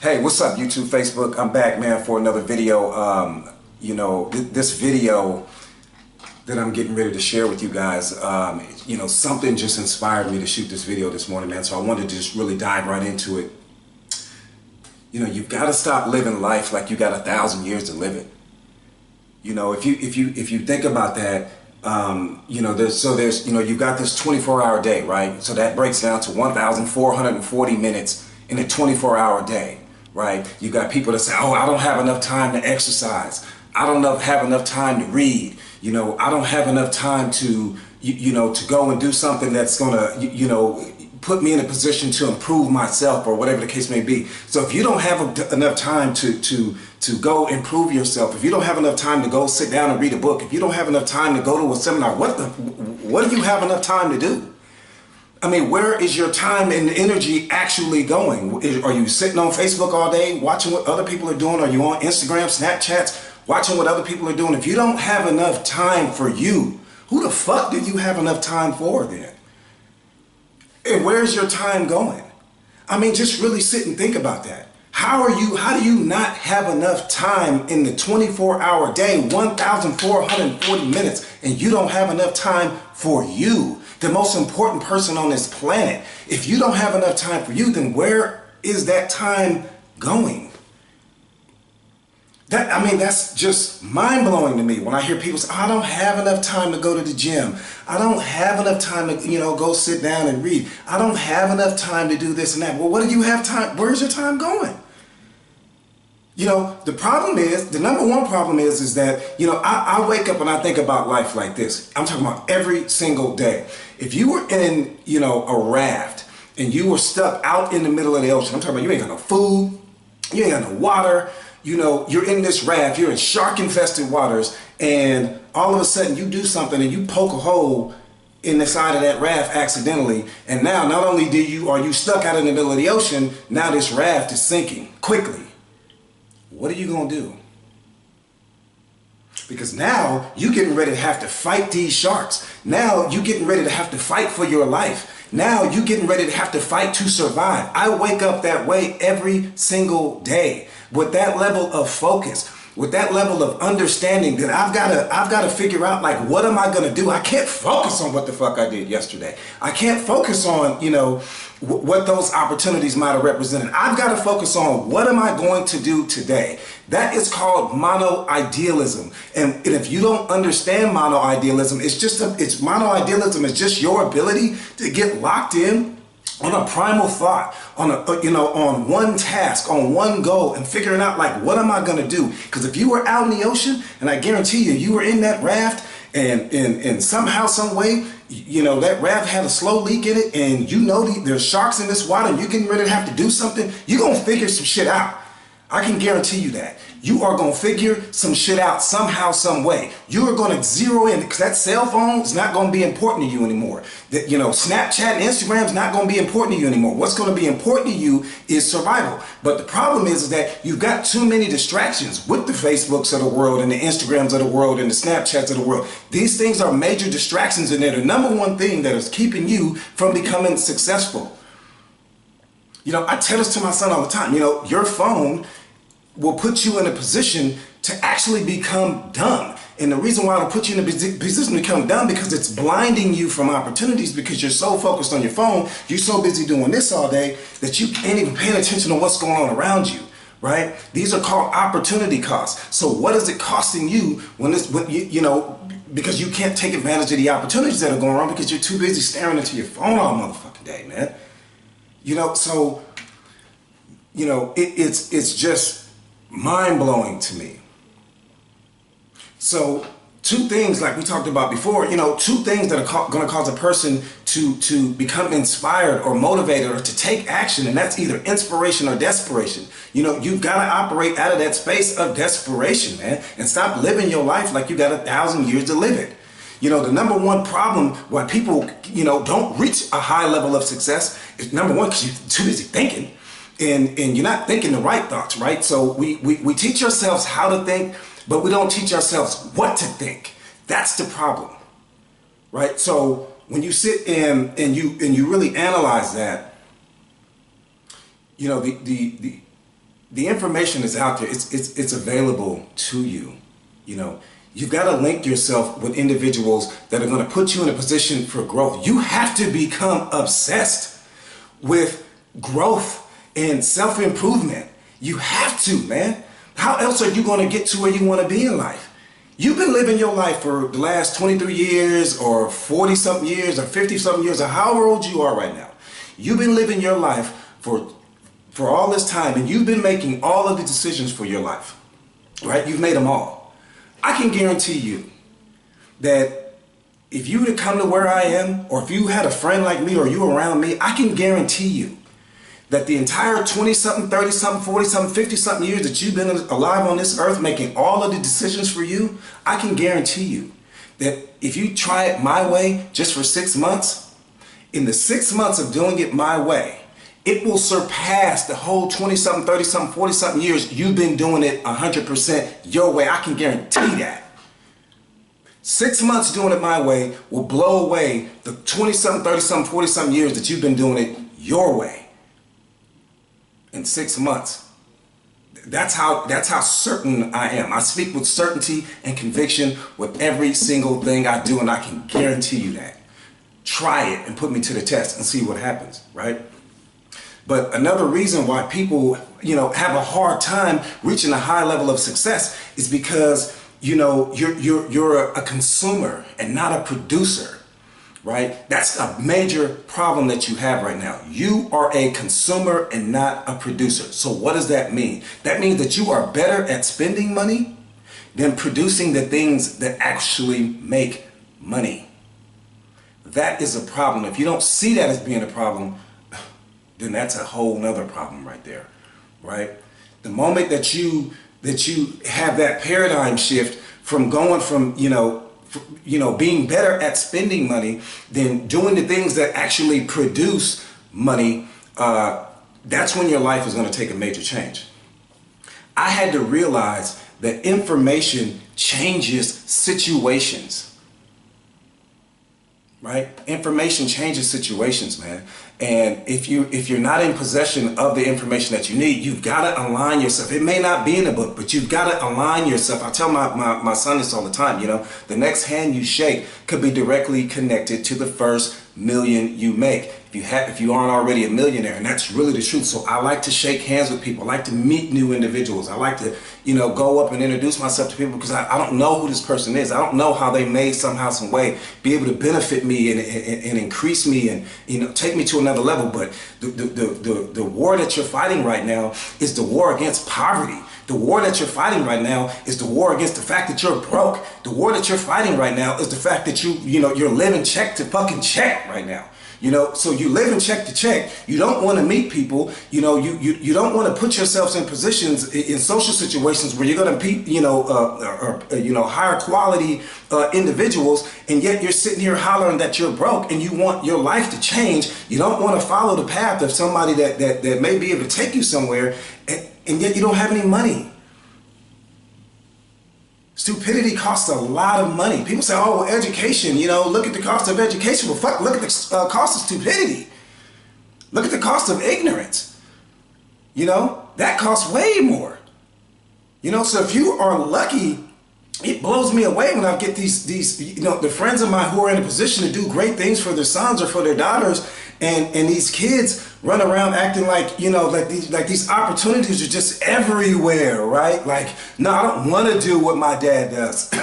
Hey, what's up, YouTube, Facebook? I'm back, man, for another video. This video that I'm getting ready to share with you guys, something just inspired me to shoot this video this morning, man. So I wanted to just really dive right into it. You've got to stop living life like you got 1,000 years to live it. If you think about that, you've got this 24-hour day, right? So that breaks down to 1,440 minutes in a 24-hour day, right? You got people that say, oh, I don't have enough time to exercise. I don't have enough time to read. I don't have enough time to, to go and do something that's gonna, put me in a position to improve myself or whatever the case may be. So if you don't have enough time to go improve yourself, if you don't have enough time to go sit down and read a book, if you don't have enough time to go to a seminar, what do you have enough time to do? I mean, where is your time and energy actually going? Are you sitting on Facebook all day watching what other people are doing? Are you on Instagram, Snapchats, watching what other people are doing? If you don't have enough time for you, who the fuck do you have enough time for then? And where's your time going? I mean, just really sit and think about that. How do you not have enough time in the 24-hour day, 1,440 minutes, and you don't have enough time for you, the most important person on this planet? If you don't have enough time for you, then where is that time going? That's just mind-blowing to me when I hear people say, I don't have enough time to go to the gym. I don't have enough time to, go sit down and read. I don't have enough time to do this and that. Well, what do you have time? Where's your time going? The problem is, the number one problem is that, I wake up and I think about life like this. I'm talking about every single day. If you were in, a raft and you were stuck out in the middle of the ocean, I'm talking about you ain't got no food, you ain't got no water, you're in this raft, you're in shark-infested waters, and all of a sudden you do something and you poke a hole in the side of that raft accidentally, and now not only are you stuck out in the middle of the ocean, now this raft is sinking quickly. What are you gonna do? Because now you're getting ready to have to fight these sharks. Now you're getting ready to have to fight for your life. Now you're getting ready to have to fight to survive. I wake up that way every single day with that level of focus, with that level of understanding that I've got to figure out, like, what am I going to do? I can't focus on what the fuck I did yesterday. I can't focus on, what those opportunities might have represented. I've got to focus on what am I going to do today. That is called monoidealism. And if you don't understand monoidealism, monoidealism is just your ability to get locked in on a primal thought, on one task, on one goal, and figuring out, like, what am I going to do? Because if you were out in the ocean, and I guarantee you were in that raft, and somehow, some way, that raft had a slow leak in it, and there's sharks in this water, and you're getting ready to have to do something, you're going to figure some shit out. I can guarantee you that. You are going to figure some shit out somehow, some way. You are going to zero in, because that cell phone is not going to be important to you anymore. That, Snapchat and Instagram is not going to be important to you anymore. What's going to be important to you is survival. But the problem is that you've got too many distractions with the Facebooks of the world and the Instagrams of the world and the Snapchats of the world. These things are major distractions, and they're the number one thing that is keeping you from becoming successful. I tell this to my son all the time. Your phone will put you in a position to actually become dumb. And the reason why it'll put you in a position to become dumb, because it's blinding you from opportunities, because you're so focused on your phone, you're so busy doing this all day that you ain't even paying attention to what's going on around you, right? These are called opportunity costs. So what is it costing you because you can't take advantage of the opportunities that are going on because you're too busy staring into your phone all motherfucking day, man. It's just mind-blowing to me. So two things, like we talked about before, two things that are going to cause a person to become inspired or motivated or to take action, and that's either inspiration or desperation. You've got to operate out of that space of desperation, man, and stop living your life like you got 1,000 years to live it. The number one problem why people, don't reach a high level of success is, number one, because you're too busy thinking. And you're not thinking the right thoughts, right? So we teach ourselves how to think, but we don't teach ourselves what to think. That's the problem, right? So when you sit and you really analyze that, the information is out there. It's available to you. You know, you've got to link yourself with individuals that are going to put you in a position for growth. You have to become obsessed with growth and self-improvement. You have to, man. How else are you going to get to where you want to be in life? You've been living your life for the last 23 years or 40 something years or 50 something years or however old you are right now. You've been living your life for all this time, and you've been making all of the decisions for your life, right? You've made them all. I can guarantee you that if you were to come to where I am, or if you had a friend like me or you around me, I can guarantee you that the entire 20-something, 30-something, 40-something, 50-something years that you've been alive on this earth making all of the decisions for you, I can guarantee you that if you try it my way just for 6 months, in the 6 months of doing it my way, it will surpass the whole 20-something, 30-something, 40-something years you've been doing it 100% your way. I can guarantee that. 6 months doing it my way will blow away the 20-something, 30-something, 40-something years that you've been doing it your way. In 6 months. That's how certain I am. I speak with certainty and conviction with every single thing I do, and I can guarantee you that. Try it and put me to the test and see what happens, right? But another reason why people, have a hard time reaching a high level of success is because, you're a consumer and not a producer. Right? That's a major problem that you have right now. You are a consumer and not a producer. So what does that mean? That means that you are better at spending money than producing the things that actually make money. That is a problem. If you don't see that as being a problem, then that's a whole nother problem right there. Right? The moment that you have that paradigm shift from going from, being better at spending money than doing the things that actually produce money, that's when your life is going to take a major change. I had to realize that information changes situations. Right? Information changes situations, man. And if you're not in possession of the information that you need, you've got to align yourself. It may not be in a book, but you've got to align yourself. I tell my son this all the time, the next hand you shake could be directly connected to the first million you make. If you aren't already a millionaire, and that's really the truth. So I like to shake hands with people. I like to meet new individuals. I like to, go up and introduce myself to people because I don't know who this person is. I don't know how they may somehow, some way be able to benefit me and increase me and, take me to another level. But the war that you're fighting right now is the war against poverty. The war that you're fighting right now is the war against the fact that you're broke. The war that you're fighting right now is the fact that you're living check to fucking check right now. So you live in check to check. You don't want to meet people. You don't want to put yourselves in positions in social situations where you're going to meet, higher quality individuals, and yet you're sitting here hollering that you're broke and you want your life to change. You don't want to follow the path of somebody that may be able to take you somewhere, and yet you don't have any money. Stupidity costs a lot of money. People say, oh, well, education, look at the cost of education. Well, fuck, look at the cost of stupidity. Look at the cost of ignorance. That costs way more. So if you are lucky, it blows me away when I get these the friends of mine who are in a position to do great things for their sons or for their daughters, and these kids run around acting like, like these opportunities are just everywhere, right? Like, no, I don't want to do what my dad does.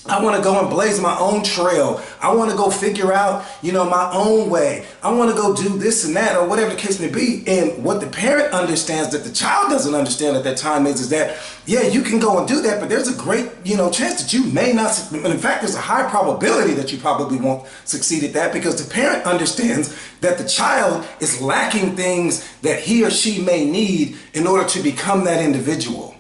I want to go and blaze my own trail. I want to go figure out, my own way. I want to go do this and that, or whatever the case may be. And what the parent understands that the child doesn't understand at that time is that, yeah, you can go and do that, but there's a great, chance that you may not, in fact, there's a high probability that you probably won't succeed at that, because the parent understands that the child is lacking things that he or she may need in order to become that individual,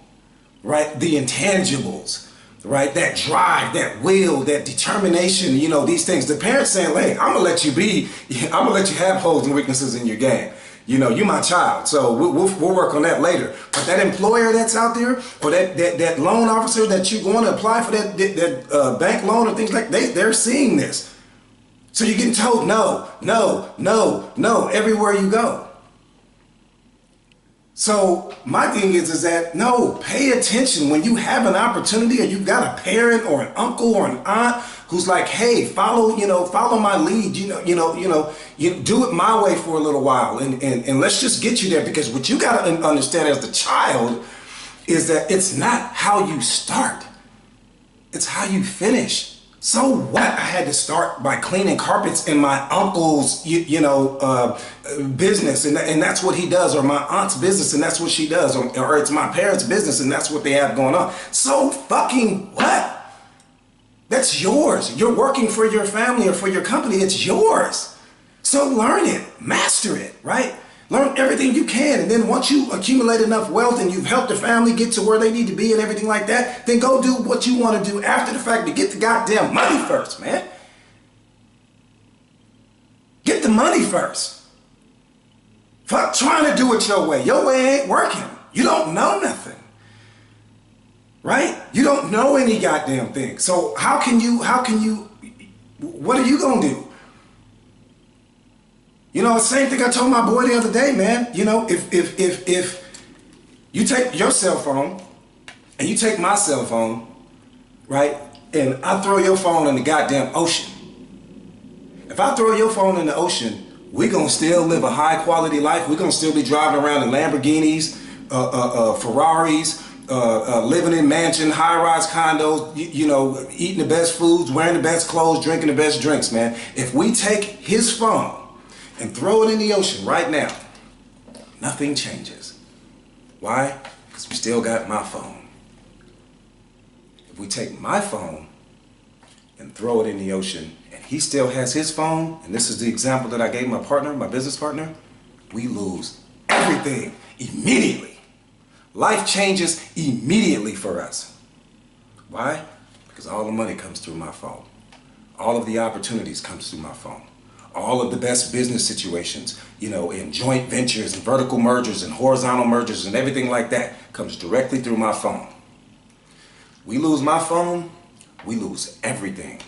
right? The intangibles. Right? That drive, that will, that determination, these things. The parents saying, hey, I'm going to let you have holes and weaknesses in your game. You're my child, so we'll work on that later. But that employer that's out there, or that loan officer that you're going to apply for that bank loan or things like that, they're seeing this. So you're getting told no, no, no, no, everywhere you go. So my thing is that no, pay attention when you have an opportunity, or you've got a parent or an uncle or an aunt who's like, hey, follow my lead, you do it my way for a little while, and let's just get you there. Because what you got to understand as the child is that it's not how you start, it's how you finish. So what? I had to start by cleaning carpets in my uncle's, business, and that's what he does, or my aunt's business, and that's what she does, or it's my parents' business, and that's what they have going on. So fucking what? That's yours. You're working for your family or for your company. It's yours. So learn it, master it, right? Learn everything you can, and then once you accumulate enough wealth and you've helped the family get to where they need to be and everything like that, then go do what you want to do after the fact, to get the goddamn money first, man. Get the money first. Fuck trying to do it your way. Your way ain't working. You don't know nothing, right? You don't know any goddamn thing. So how can you, what are you gonna do? Same thing I told my boy the other day, man. If you take your cell phone and you take my cell phone, right, and I throw your phone in the goddamn ocean. If I throw your phone in the ocean, we're going to still live a high quality life. We're going to still be driving around in Lamborghinis, Ferraris, living in mansion, high-rise condos, eating the best foods, wearing the best clothes, drinking the best drinks, man. If we take his phone and throw it in the ocean right now, nothing changes. Why? Because we still got my phone. If we take my phone and throw it in the ocean, and he still has his phone, and this is the example that I gave my partner, my business partner, we lose everything immediately. Life changes immediately for us. Why? Because all the money comes through my phone. All of the opportunities comes through my phone. All of the best business situations, in joint ventures and vertical mergers and horizontal mergers and everything like that comes directly through my phone. We lose my phone, we lose everything.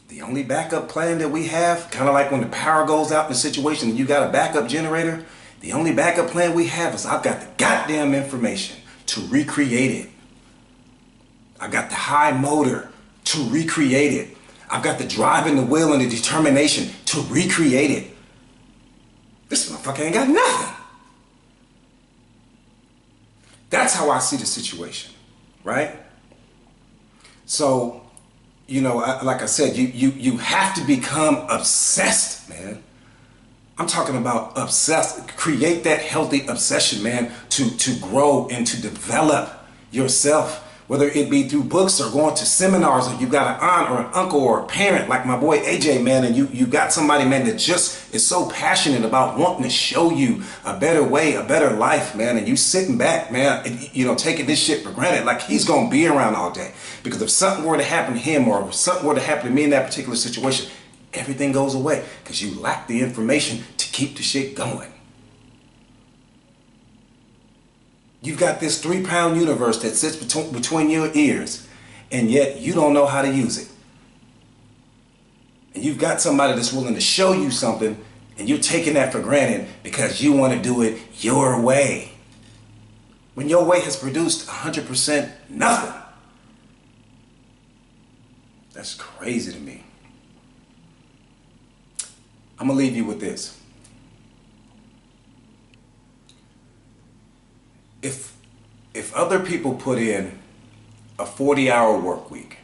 The only backup plan that we have, kind of like when the power goes out in a situation and you got a backup generator, the only backup plan we have is I've got the goddamn information to recreate it. I got the high motor to recreate it. I've got the drive and the will and the determination to recreate it. This motherfucker ain't got nothing. That's how I see the situation, right? So, like I said, you have to become obsessed, man. I'm talking about obsessed. Create that healthy obsession, man, to grow and to develop yourself. Whether it be through books or going to seminars, or you got an aunt or an uncle or a parent like my boy AJ, man, and you got somebody, man, that just is so passionate about wanting to show you a better way, a better life, man, and you sitting back, man, and, taking this shit for granted, like he's gonna be around all day. Because if something were to happen to him, or if something were to happen to me in that particular situation, everything goes away because you lack the information to keep the shit going. You've got this 3-pound universe that sits between your ears, and yet you don't know how to use it. And you've got somebody that's willing to show you something, and you're taking that for granted because you want to do it your way. When your way has produced 100% nothing. That's crazy to me. I'm going to leave you with this. If other people put in a 40-hour work week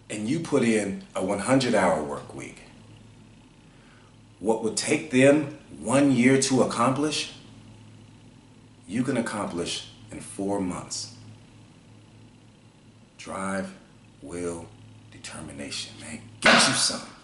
and you put in a 100-hour work week, what would take them 1 year to accomplish, you can accomplish in 4 months. Drive, will, determination, man. Get you something.